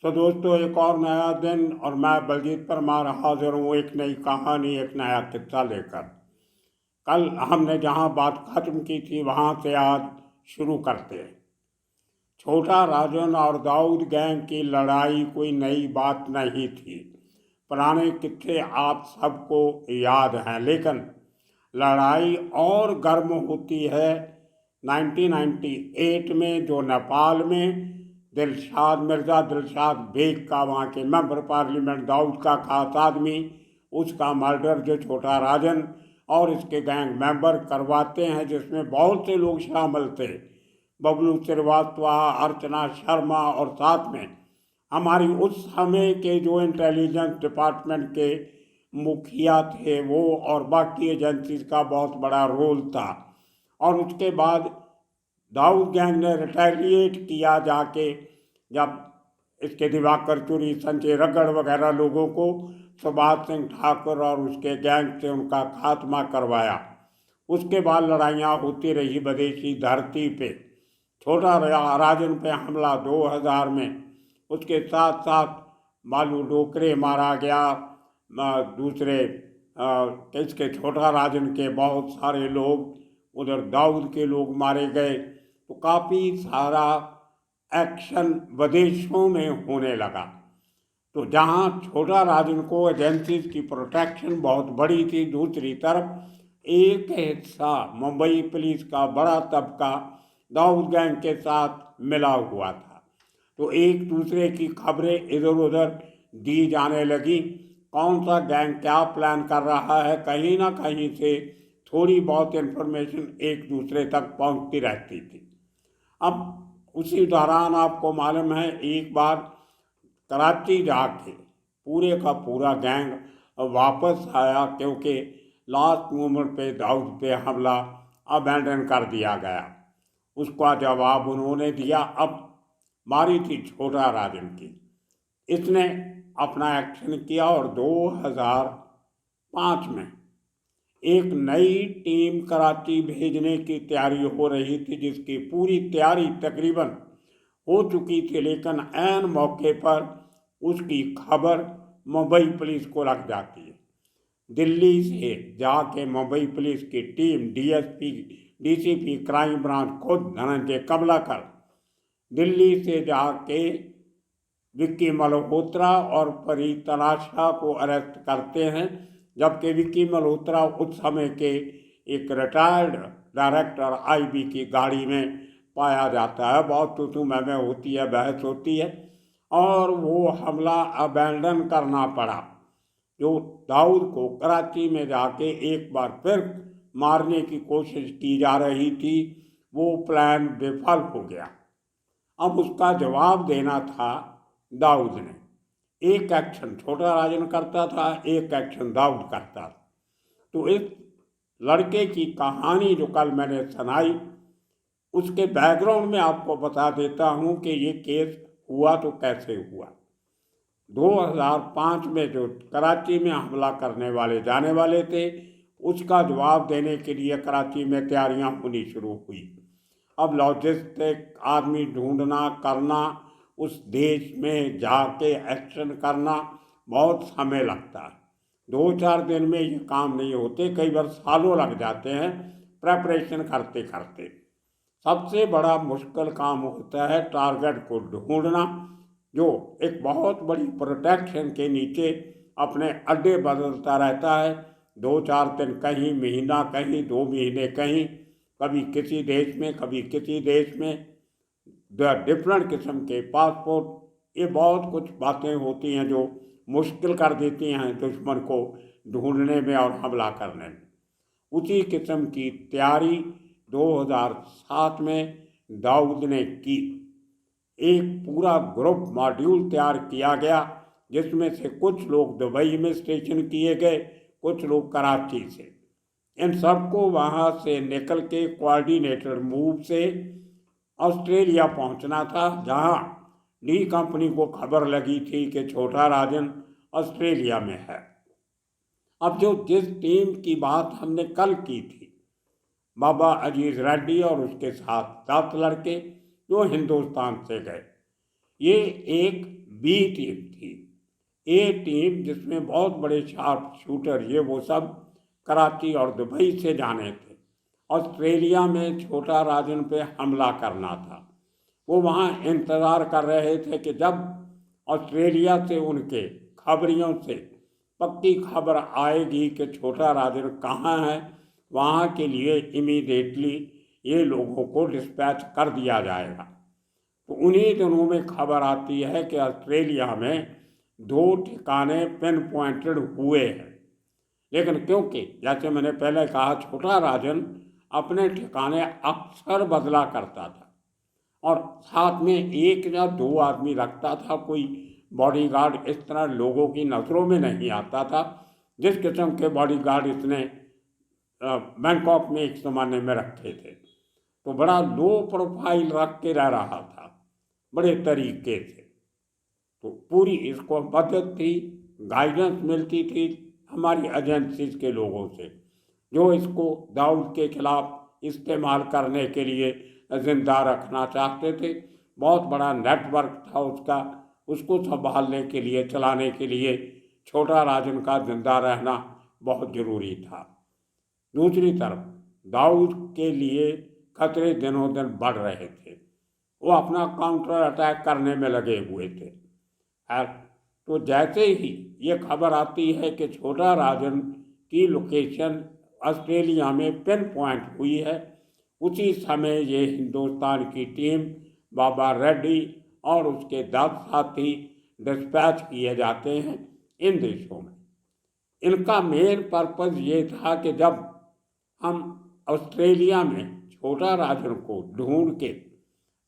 तो दोस्तों, एक और नया दिन और मैं बलजीत परमार हाजिर हूँ एक नई कहानी, एक नया किस्सा लेकर। कल हमने जहाँ बात खत्म की थी वहाँ से आज शुरू करते हैं। छोटा राजन और दाऊद गैंग की लड़ाई कोई नई बात नहीं थी। पुराने किस्से आप सबको याद हैं, लेकिन लड़ाई और गर्म होती है 1998 में, जो नेपाल में दिलशाद मिर्ज़ा दिलशाद बेग का, वहाँ के मेंबर पार्लियामेंट दाऊद का खास आदमी, उसका मर्डर जो छोटा राजन और इसके गैंग मेंबर करवाते हैं, जिसमें बहुत से लोग शामिल थे। बबलू श्रीवास्तव, अर्चना शर्मा और साथ में हमारी उस समय के जो इंटेलिजेंस डिपार्टमेंट के मुखिया थे वो, और बाकी एजेंसीज का बहुत बड़ा रोल था। और उसके बाद दाऊद गैंग ने रिटेलिएट किया जाके, जब इसके दिवाकर चुरी, संजय रगड़ वगैरह लोगों को सुभाष सिंह ठाकुर और उसके गैंग से उनका खात्मा करवाया। उसके बाद लड़ाइयाँ होती रही विदेशी धरती पे। छोटा राजन पे हमला 2000 में, उसके साथ साथ मालू डोकरे मारा गया। दूसरे इसके छोटा राजन के बहुत सारे लोग, उधर दाऊद के लोग मारे गए। तो काफ़ी सारा एक्शन विदेशों में होने लगा। तो जहाँ छोटा राजन को एजेंसीज की प्रोटेक्शन बहुत बड़ी थी, दूसरी तरफ एक हिस्सा मुंबई पुलिस का बड़ा तबका दाऊद गैंग के साथ मिला हुआ था। तो एक दूसरे की खबरें इधर उधर दी जाने लगी। कौन सा गैंग क्या प्लान कर रहा है, कहीं ना कहीं से थोड़ी बहुत इन्फॉर्मेशन एक दूसरे तक पहुंचती रहती थी। अब उसी दौरान आपको मालूम है, एक बार कराची जाके पूरे का पूरा गैंग वापस आया, क्योंकि लास्ट मोमेंट पे दाऊद पे हमला अबैंडन कर दिया गया। उसका जवाब उन्होंने दिया। अब मारी थी छोटा राजन की। इसने अपना एक्शन किया और 2005 में एक नई टीम कराची भेजने की तैयारी हो रही थी, जिसकी पूरी तैयारी तकरीबन हो चुकी थी। लेकिन ऐन मौके पर उसकी खबर मुंबई पुलिस को लग जाती है। दिल्ली से जाके मुंबई पुलिस की team, DSP, DCP crime branch खुद धनंजय कमलाकर, दिल्ली से जाके विक्की मल्होत्रा और परी तलाशा को अरेस्ट करते हैं। जबकि विक्की मल्होत्रा उस समय के एक रिटायर्ड डायरेक्टर आईबी की गाड़ी में पाया जाता है। बहुत तू मैं होती है, बहस होती है, और वो हमला अबैंडन करना पड़ा। जो दाऊद को कराची में जाके एक बार फिर मारने की कोशिश की जा रही थी, वो प्लान विफल हो गया। अब उसका जवाब देना था दाऊद ने। एक एक्शन छोटा राजन करता था, एक एक्शन दाऊद करता था। तो इस लड़के की कहानी जो कल मैंने सुनाई, उसके बैकग्राउंड में आपको बता देता हूँ कि ये केस हुआ तो कैसे हुआ। 2005 में जो कराची में हमला करने वाले जाने वाले थे, उसका जवाब देने के लिए कराची में तैयारियां होनी शुरू हुई। अब लॉजिस्टिक आदमी ढूंढना करना, उस देश में जाके एक्शन करना बहुत समय लगता है। 2-4 दिन में ये काम नहीं होते, कई बार सालों लग जाते हैं प्रेपरेशन करते करते। सबसे बड़ा मुश्किल काम होता है टारगेट को ढूंढना, जो एक बहुत बड़ी प्रोटेक्शन के नीचे अपने अड्डे बदलता रहता है। 2-4 दिन कहीं, महीना कहीं, 2 महीने कहीं, कभी किसी देश में, कभी किसी देश में, डिफरेंट किस्म के पासपोर्ट। ये बहुत कुछ बातें होती हैं जो मुश्किल कर देती हैं दुश्मन को ढूंढने में और हमला करने में। उसी किस्म की तैयारी 2007 में दाऊद ने की। एक पूरा ग्रुप मॉड्यूल तैयार किया गया, जिसमें से कुछ लोग दुबई में स्टेशन किए गए, कुछ लोग कराची से। इन सबको वहाँ से निकल के कोऑर्डिनेटेड मूव से ऑस्ट्रेलिया पहुंचना था, जहां डी कंपनी को खबर लगी थी कि छोटा राजन ऑस्ट्रेलिया में है। अब जो जिस टीम की बात हमने कल की थी, बाबा अजीज रेड्डी और उसके साथ 7 लड़के जो हिंदुस्तान से गए, ये एक बी टीम थी। ए टीम जिसमें बहुत बड़े शार्प शूटर ये वो सब कराची और दुबई से जाने थे। ऑस्ट्रेलिया में छोटा राजन पे हमला करना था। वो वहाँ इंतज़ार कर रहे थे कि जब ऑस्ट्रेलिया से उनके खबरियों से पक्की खबर आएगी कि छोटा राजन कहाँ है, वहाँ के लिए इमीडिएटली ये लोगों को डिस्पैच कर दिया जाएगा। तो उन्हीं दिनों में खबर आती है कि ऑस्ट्रेलिया में 2 ठिकाने पिन पॉइंटेड हुए हैं। लेकिन क्योंकि जैसे मैंने पहले कहा छोटा राजन अपने ठिकाने अक्सर बदला करता था और साथ में 1 या 2 आदमी रखता था, कोई बॉडीगार्ड इस तरह लोगों की नज़रों में नहीं आता था जिस किस्म के बॉडीगार्ड इसने बैंकॉक में एक ज़माने में रखे थे। तो बड़ा लो प्रोफाइल रख के रह रहा था, बड़े तरीके से। तो पूरी इसको मदद थी, गाइडेंस मिलती थी हमारी एजेंसीज के लोगों से, जो इसको दाऊद के खिलाफ इस्तेमाल करने के लिए जिंदा रखना चाहते थे। बहुत बड़ा नेटवर्क था उसका, उसको संभालने के लिए, चलाने के लिए छोटा राजन का जिंदा रहना बहुत ज़रूरी था। दूसरी तरफ दाऊद के लिए खतरे दिनों दिन बढ़ रहे थे। वो अपना काउंटर अटैक करने में लगे हुए थे। तो जैसे ही ये खबर आती है कि छोटा राजन की लोकेशन ऑस्ट्रेलिया में पिन पॉइंट हुई है, उसी समय ये हिंदुस्तान की टीम बाबा रेड्डी और उसके 10 साथी डिस्पैच किए जाते हैं इन देशों में। इनका मेन पर्पस ये था कि जब हम ऑस्ट्रेलिया में छोटा राजन को ढूंढ के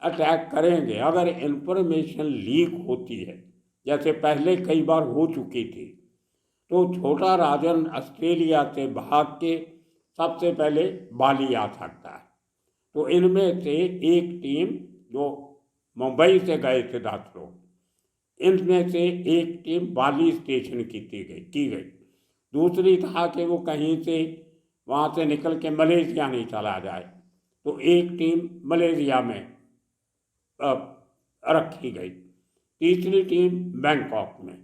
अटैक करेंगे, अगर इंफॉर्मेशन लीक होती है जैसे पहले कई बार हो चुकी थी, तो छोटा राजन ऑस्ट्रेलिया से भाग के सबसे पहले बाली आ सकता है। तो इनमें से एक टीम जो मुंबई से गए थे 10 लोग, इनमें से एक टीम बाली स्टेशन की गई। दूसरी था कि वो कहीं से वहाँ से निकल के मलेशिया नहीं चला जाए, तो एक टीम मलेशिया में रखी गई। तीसरी टीम बैंकॉक में,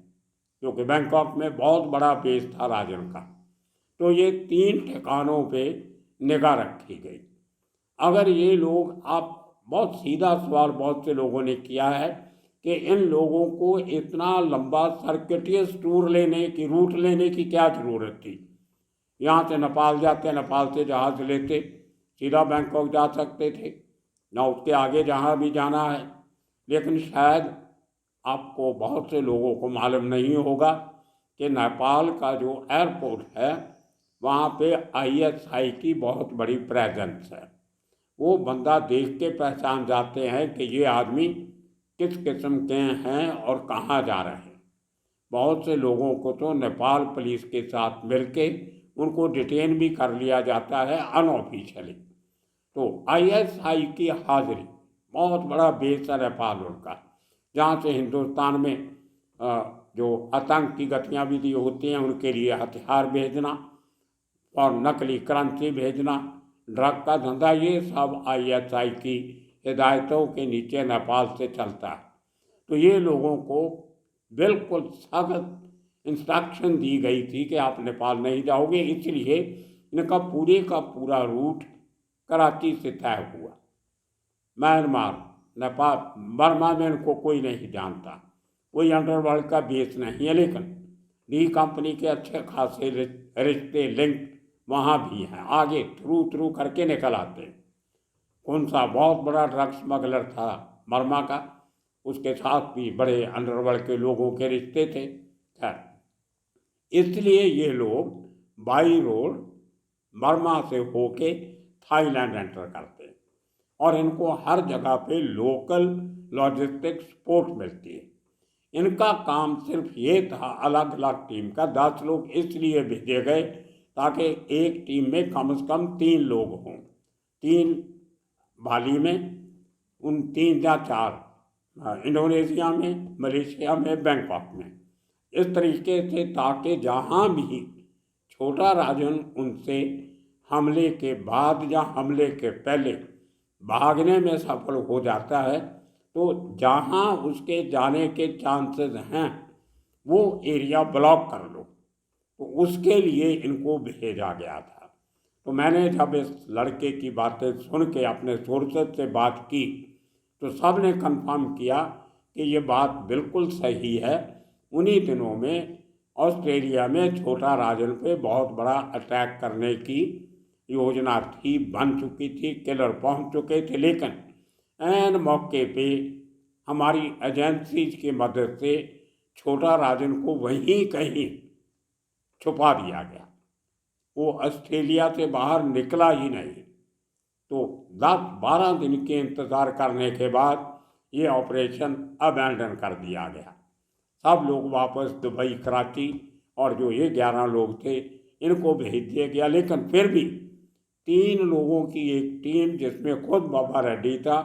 क्योंकि बैंकॉक में बहुत बड़ा बेस था राजन का। तो ये 3 ठिकानों पे निगाह रखी गई। अगर ये लोग, आप बहुत सीधा सवाल बहुत से लोगों ने किया है कि इन लोगों को इतना लंबा सर्किटियस रूट लेने की क्या ज़रूरत थी। यहाँ से नेपाल जाते, नेपाल से जहाज़ लेते सीधा बैंकॉक जा सकते थे, ना उसके आगे जहाँ भी जाना है। लेकिन शायद आपको बहुत से लोगों को मालूम नहीं होगा कि नेपाल का जो एयरपोर्ट है वहाँ पे ISI की बहुत बड़ी प्रेजेंस है। वो बंदा देख के पहचान जाते हैं कि ये आदमी किस किस्म के हैं और कहाँ जा रहे हैं। बहुत से लोगों को तो नेपाल पुलिस के साथ मिलके उनको डिटेन भी कर लिया जाता है अनऑफिशियली। तो ISI की हाजिरी, बहुत बड़ा बेस है नेपाल उनका, जहाँ से हिंदुस्तान में जो आतंक की गतिविधि होती हैं उनके लिए हथियार भेजना और नकली करेंसी भेजना, ड्रग का धंधा, ये सब ISI की हिदायतों के नीचे नेपाल से चलता है। तो ये लोगों को बिल्कुल सख्त इंस्ट्रक्शन दी गई थी कि आप नेपाल नहीं जाओगे, इसलिए इनका पूरे का पूरा रूट कराची से तय हुआ। म्यांमार, नेपाल, बर्मा में इनको कोई नहीं जानता, कोई अंडरवर्ल्ड का बेस नहीं है, लेकिन डी कंपनी के अच्छे खासे रिश्ते लिंक वहाँ भी हैं, आगे थ्रू करके निकल आते। कौन सा बहुत बड़ा ड्रग स्मगलर था बर्मा का, उसके साथ भी बड़े अंडरवर्ल्ड के लोगों के रिश्ते थे। खैर, इसलिए ये लोग बाई रोड बर्मा से होके थाईलैंड एंटर करते हैं और इनको हर जगह पे लोकल लॉजिस्टिक सपोर्ट मिलती है। इनका काम सिर्फ ये था, अलग अलग टीम का 10 लोग इसलिए भेजे गए ताकि एक टीम में कम से कम 3 लोग हों, 3 बाली में, उन 3 या 4 इंडोनेशिया में, मलेशिया में, बैंकॉक में, इस तरीके से, ताकि जहाँ भी छोटा राजन उनसे हमले के बाद या हमले के पहले भागने में सफल हो जाता है तो जहाँ उसके जाने के चांसेस हैं वो एरिया ब्लॉक कर लो। तो उसके लिए इनको भेजा गया था। तो मैंने जब इस लड़के की बातें सुन के अपने सोर्सेज से बात की तो सब ने कंफर्म किया कि ये बात बिल्कुल सही है। उन्हीं दिनों में ऑस्ट्रेलिया में छोटा राजन पे बहुत बड़ा अटैक करने की योजना थी, बन चुकी थी, किलर पहुंच चुके थे, लेकिन ऐन मौके पे हमारी एजेंसीज की मदद से छोटा राजन को वहीं कहीं छुपा दिया गया। वो ऑस्ट्रेलिया से बाहर निकला ही नहीं। तो 10-12 दिन के इंतज़ार करने के बाद ये ऑपरेशन अबैंडन कर दिया गया। सब लोग वापस दुबई, कराची, और जो ये 11 लोग थे इनको भेज दिया गया। लेकिन फिर भी 3 लोगों की एक टीम, जिसमें खुद बाबा रेड्डी था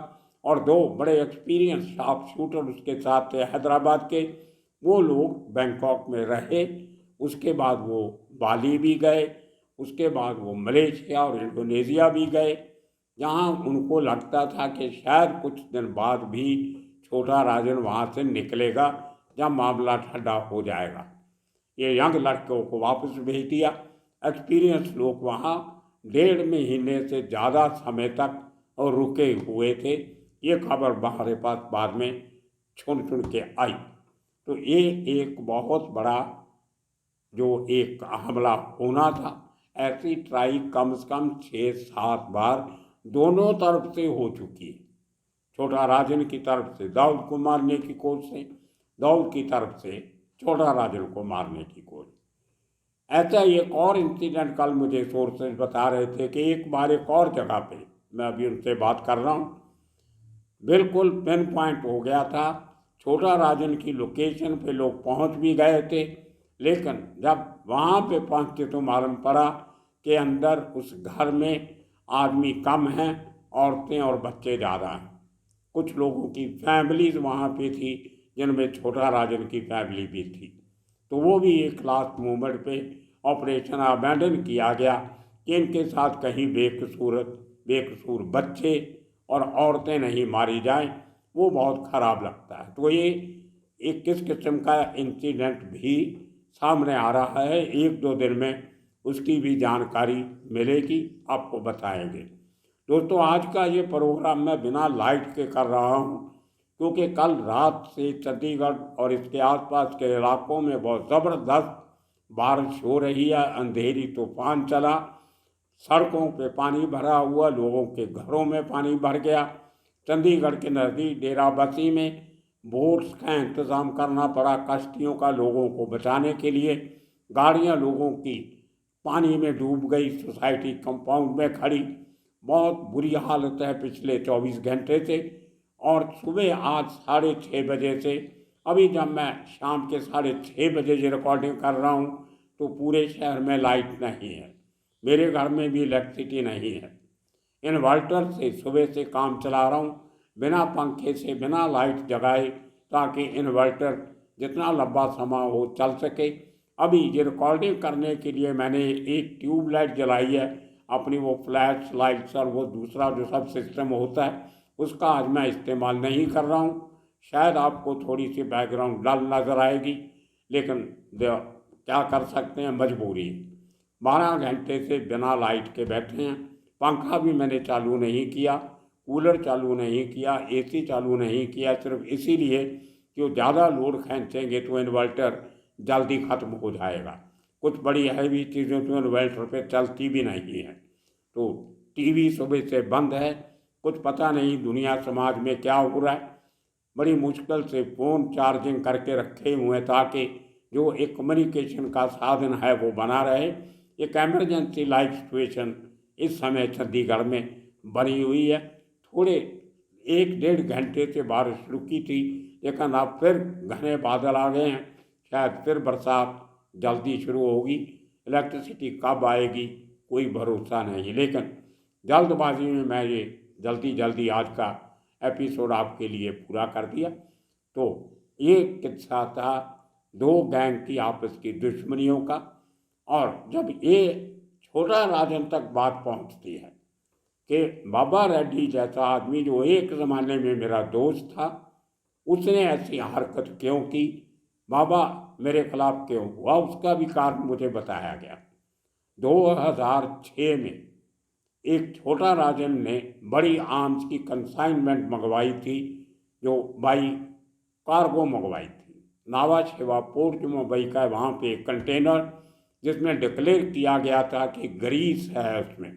और 2 बड़े एक्सपीरियंस शार्प शूटर उसके साथ थे हैदराबाद के, वो लोग बैंकॉक में रहे। उसके बाद वो बाली भी गए, उसके बाद वो मलेशिया और इंडोनेशिया भी गए, जहाँ उनको लगता था कि शायद कुछ दिन बाद भी छोटा राजन वहाँ से निकलेगा जब मामला ठंडा हो जाएगा। ये यंग लड़कों को वापस भेज दिया। एक्सपीरियंस लोग वहाँ 1.5 महीने से ज़्यादा समय तक और रुके हुए थे। ये खबर हमारे पास बाद में छुन छुन के आई। तो ये एक बहुत बड़ा जो एक हमला होना था, ऐसी ट्राई कम से कम 6-7 बार दोनों तरफ से हो चुकी है। छोटा राजन की तरफ से दाऊद को मारने की कोशिश, दाऊद की तरफ से छोटा राजन को मारने की कोशिश। ऐसा एक और इंसिडेंट कल मुझे सोर्सेज बता रहे थे कि एक बार एक और जगह पे, मैं अभी उनसे बात कर रहा हूँ, बिल्कुल पिन पॉइंट हो गया था। छोटा राजन की लोकेशन पे लोग पहुंच भी गए थे, लेकिन जब वहाँ पे पहुँचे तो मालूम पड़ा कि अंदर उस घर में आदमी कम हैं, औरतें और बच्चे ज़्यादा हैं। कुछ लोगों की फैमिलीज वहाँ पे थी, जिनमें छोटा राजन की फैमिली भी थी। तो वो भी एक लास्ट मोमेंट पे ऑपरेशन अबैंडन किया गया कि इनके साथ कहीं बेकसूर बच्चे और औरतें नहीं मारी जाएं। वो बहुत ख़राब लगता है। तो ये एक किस किस्म का इंसिडेंट भी सामने आ रहा है। 1-2 दिन में उसकी भी जानकारी मिलेगी, आपको बताएंगे। दोस्तों, आज का ये प्रोग्राम मैं बिना लाइट के कर रहा हूँ, क्योंकि कल रात से चंडीगढ़ और इसके आसपास के इलाकों में बहुत ज़बरदस्त बारिश हो रही है। अंधेरी तूफान चला, सड़कों पे पानी भरा हुआ, लोगों के घरों में पानी भर गया। चंडीगढ़ के नज़दीक डेराबस्सी में बोट्स का इंतज़ाम करना पड़ा कश्तियों का, लोगों को बचाने के लिए। गाड़ियाँ लोगों की पानी में डूब गई, सोसाइटी कंपाउंड में खड़ी। बहुत बुरी हालत है पिछले 24 घंटे से। और सुबह आज 6:30 बजे से, अभी जब मैं शाम के 6:30 बजे ये रिकॉर्डिंग कर रहा हूँ, तो पूरे शहर में लाइट नहीं है। मेरे घर में भी इलेक्ट्रिसिटी नहीं है। इन्वर्टर से सुबह से काम चला रहा हूँ, बिना पंखे से, बिना लाइट जगाए, ताकि इन्वर्टर जितना लंबा समय हो चल सके। अभी ये रिकॉर्डिंग करने के लिए मैंने एक ट्यूबलाइट जलाई है अपनी, वो फ्लैश लाइट और वो दूसरा जो सब सिस्टम होता है, उसका आज मैं इस्तेमाल नहीं कर रहा हूँ। शायद आपको थोड़ी सी बैकग्राउंड डल नज़र आएगी, लेकिन क्या कर सकते हैं, मजबूरी। 12 घंटे से बिना लाइट के बैठे हैं। पंखा भी मैंने चालू नहीं किया, कूलर चालू नहीं किया, एसी चालू नहीं किया, सिर्फ इसीलिए कि वो ज़्यादा लोड खींचेंगे तो इन्वर्टर जल्दी ख़त्म हो जाएगा। कुछ बड़ी हैवी चीज़ें तो इन्वर्टर पे चलती भी नहीं है। तो टीवी सुबह से बंद है, कुछ पता नहीं दुनिया समाज में क्या हो रहा है। बड़ी मुश्किल से फ़ोन चार्जिंग करके रखे हुए हैं, ताकि जो एक कम्युनिकेशन का साधन है वो बना रहे। एक एमरजेंसी लाइफ सिचुएशन इस समय चंडीगढ़ में बनी हुई है। थोड़े 1-1.5 घंटे से बारिश रुकी थी, लेकिन अब फिर घने बादल आ गए हैं। शायद फिर बरसात जल्दी शुरू होगी। इलेक्ट्रिसिटी कब आएगी कोई भरोसा नहीं, लेकिन जल्दबाजी में मैं ये जल्दी आज का एपिसोड आपके लिए पूरा कर दिया। तो ये किस्सा था 2 गैंग की आपस की दुश्मनियों का। और जब ये छोटा राजन तक बात पहुंचती है कि बाबा रेड्डी जैसा आदमी, जो एक ज़माने में मेरा दोस्त था, उसने ऐसी हरकत क्यों की, बाबा मेरे खिलाफ क्यों हुआ, उसका भी कारण मुझे बताया गया। 2006 में एक छोटा राजन ने बड़ी आर्म्स की कंसाइनमेंट मंगवाई थी, जो बाई कार्गो मंगवाई थी। नावा शेवा पोर्ट जो मुंबई का है, वहाँ पे एक कंटेनर जिसमें डिक्लेयर किया गया था कि ग्रीस है उसमें,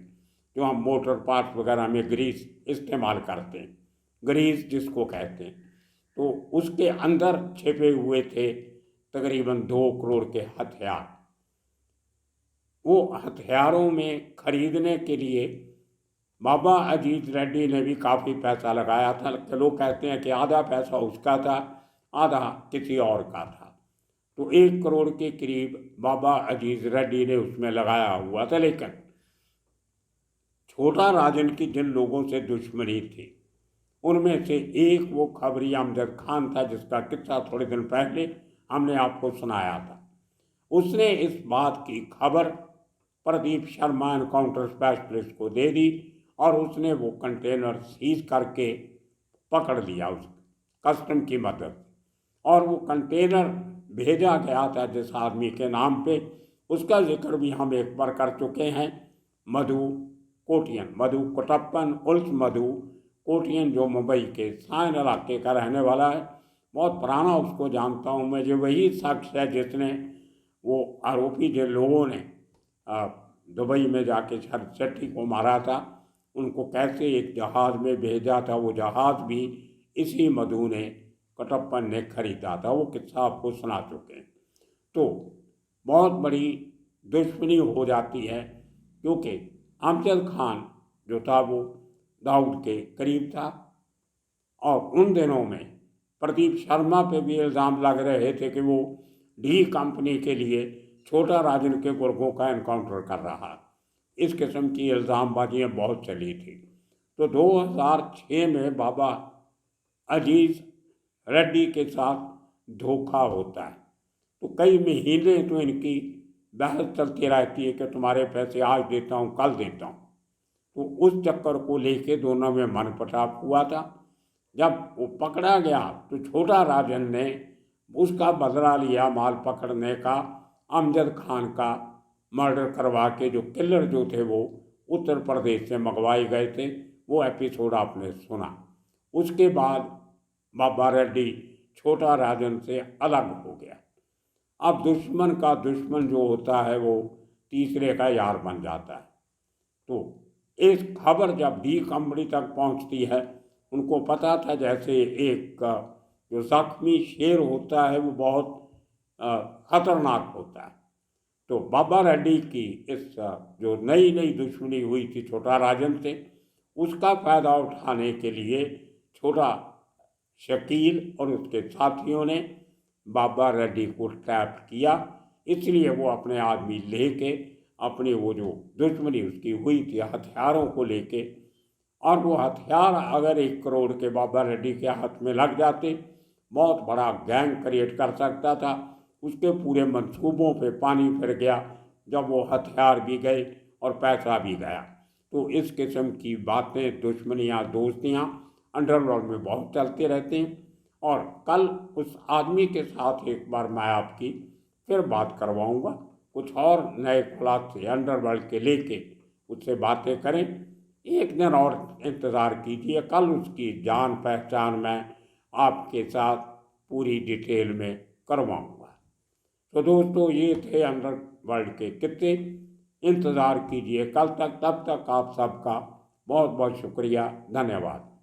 जो हम मोटर पार्ट्स वगैरह में ग्रीस इस्तेमाल करते हैं, ग्रीस जिसको कहते हैं, तो उसके अंदर छिपे हुए थे तकरीबन 2 करोड़ के हथियार। वो हथियारों में खरीदने के लिए बाबा अजीत रेड्डी ने भी काफ़ी पैसा लगाया था। लोग कहते हैं कि आधा पैसा उसका था, आधा किसी और का था। तो 1 करोड़ के करीब बाबा अजीत रेड्डी ने उसमें लगाया हुआ था। लेकिन छोटा राजन की जिन लोगों से दुश्मनी थी, उनमें से एक वो खबरी अमजद खान था, जिसका किस्सा थोड़े दिन पहले हमने आपको सुनाया था। उसने इस बात की खबर प्रदीप शर्मा एनकाउंटर स्पेशलिस्ट को दे दी और उसने वो कंटेनर सीज करके पकड़ लिया उस कस्टम की मदद, और वो कंटेनर भेजा गया था जिस आदमी के नाम पे, उसका जिक्र भी हम एक बार कर चुके हैं, मधु कोटियन, मधु कोटप्पन उल्स मधु कोटियन, जो मुंबई के साइन इलाके का रहने वाला है। बहुत पुराना उसको जानता हूँ मैं। जो वही शख्स है जिसने वो आरोपी जिन लोगों ने दुबई में जाके सेट्टी को मारा था, उनको कैसे एक जहाज़ में भेजा था, वो जहाज़ भी इसी मधु ने कटप्पन ने खरीदा था। वो किस्सा आपको सुना चुके हैं। तो बहुत बड़ी दुश्मनी हो जाती है, क्योंकि अमजद खान जो था वो दाऊद के करीब था, और उन दिनों में प्रदीप शर्मा पे भी इल्ज़ाम लग रहे थे कि वो डी कंपनी के लिए छोटा राजन के गुर्गों का एनकाउंटर कर रहा। इस किस्म की इल्ज़ामबाजियाँ बहुत चली थी। तो 2006 में बाबा अजीज रेड्डी के साथ धोखा होता है। तो कई महीने तो इनकी बहस चलती रहती है कि तुम्हारे पैसे आज देता हूँ, कल देता हूँ। तो उस चक्कर को लेके दोनों में मनपटाव हुआ था। जब वो पकड़ा गया तो छोटा राजन ने उसका बदला लिया माल पकड़ने का, अमजद खान का मर्डर करवा के। जो किलर जो थे वो उत्तर प्रदेश से मंगवाए गए थे। वो एपिसोड आपने सुना। उसके बाद बाबा रेड्डी छोटा राजन से अलग हो गया। अब दुश्मन का दुश्मन जो होता है वो तीसरे का यार बन जाता है। तो इस खबर जब डी कंपनी तक पहुंचती है, उनको पता था जैसे एक जो जख्मी शेर होता है वो बहुत खतरनाक होता है। तो बाबा रेड्डी की इस जो नई नई दुश्मनी हुई थी छोटा राजन से, उसका फ़ायदा उठाने के लिए छोटा शकील और उसके साथियों ने बाबा रेड्डी को ट्रैप किया। इसलिए वो अपने आदमी लेके अपनी वो जो दुश्मनी उसकी हुई थी हथियारों को लेके, और वो हथियार अगर 1 करोड़ के बाबा रेड्डी के हाथ में लग जाते, बहुत बड़ा गैंग क्रिएट कर सकता था। उसके पूरे मंसूबों पे पानी फिर गया जब वो हथियार भी गए और पैसा भी गया। तो इस किस्म की बातें, दुश्मनियाँ, दोस्तियाँ अंडरवर्ल्ड में बहुत चलते रहते हैं। और कल उस आदमी के साथ एक बार मैं आपकी फिर बात करवाऊंगा, कुछ और नए खुलासे अंडरवर्ल्ड के लेके उससे बातें करें। एक दिन और इंतज़ार कीजिए, कल उसकी जान पहचान मैं आपके साथ पूरी डिटेल में करवाऊंगा। तो दोस्तों, ये थे अंडरवर्ल्ड के किस्से। इंतज़ार कीजिए कल तक। तब तक आप सबका बहुत बहुत शुक्रिया, धन्यवाद।